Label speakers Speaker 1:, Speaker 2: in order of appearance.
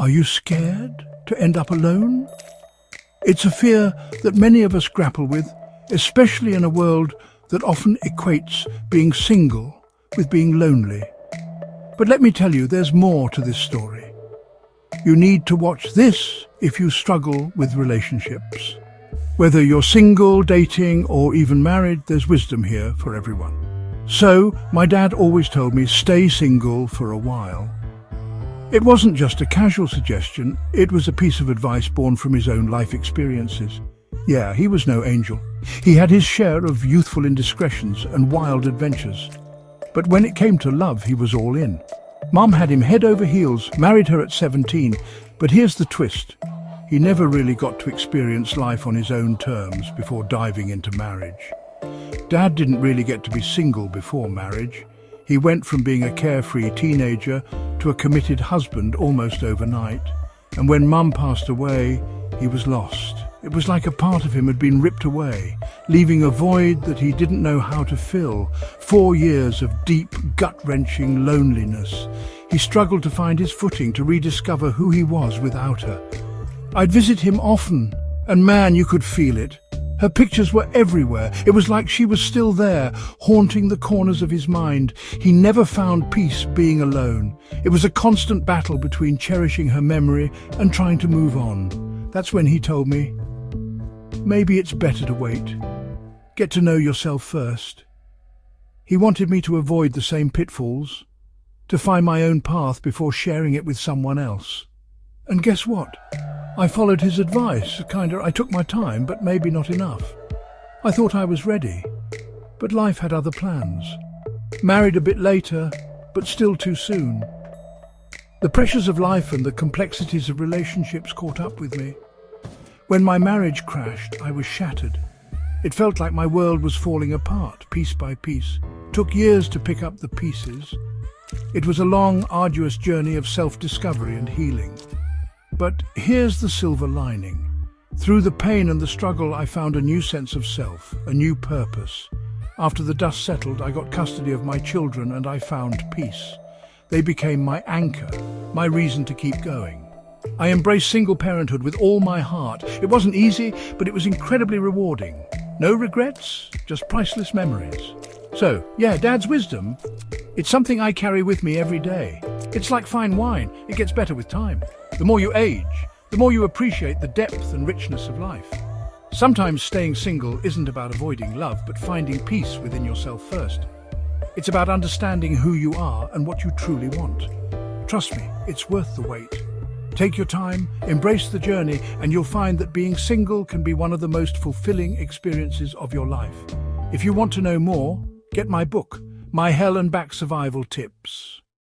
Speaker 1: Are you scared to end up alone? It's a fear that many of us grapple with, especially in a world that often equates being single with being lonely. But let me tell you, there's more to this story. You need to watch this if you struggle with relationships. Whether you're single, dating, or even married, there's wisdom here for everyone. So, my dad always told me, stay single for a while. It wasn't just a casual suggestion, it was a piece of advice born from his own life experiences. Yeah, he was no angel. He had his share of youthful indiscretions and wild adventures. But when it came to love, he was all in. Mum had him head over heels, married her at 17, but here's the twist. He never really got to experience life on his own terms before diving into marriage. Dad didn't really get to be single before marriage. He went from being a carefree teenager to a committed husband almost overnight. And when Mum passed away, he was lost. It was like a part of him had been ripped away, leaving a void that he didn't know how to fill. 4 years of deep, gut-wrenching loneliness. He struggled to find his footing, to rediscover who he was without her. I'd visit him often, and man, you could feel it. Her pictures were everywhere. It was like she was still there, haunting the corners of his mind. He never found peace being alone. It was a constant battle between cherishing her memory and trying to move on. That's when he told me, maybe it's better to wait. Get to know yourself first. He wanted me to avoid the same pitfalls, to find my own path before sharing it with someone else. And guess what? I followed his advice. I took my time, but maybe not enough. I thought I was ready, but life had other plans. Married a bit later, but still too soon. The pressures of life and the complexities of relationships caught up with me. When my marriage crashed, I was shattered. It felt like my world was falling apart, piece by piece. It took years to pick up the pieces. It was a long, arduous journey of self-discovery and healing. But here's the silver lining. Through the pain and the struggle, I found a new sense of self, a new purpose. After the dust settled, I got custody of my children and I found peace. They became my anchor, my reason to keep going. I embraced single parenthood with all my heart. It wasn't easy, but it was incredibly rewarding. No regrets, just priceless memories. So, yeah, Dad's wisdom, it's something I carry with me every day. It's like fine wine, it gets better with time. The more you age, the more you appreciate the depth and richness of life. Sometimes staying single isn't about avoiding love, but finding peace within yourself first. It's about understanding who you are and what you truly want. Trust me, it's worth the wait. Take your time, embrace the journey, and you'll find that being single can be one of the most fulfilling experiences of your life. If you want to know more, get my book, My Hell and Back Survival Tips.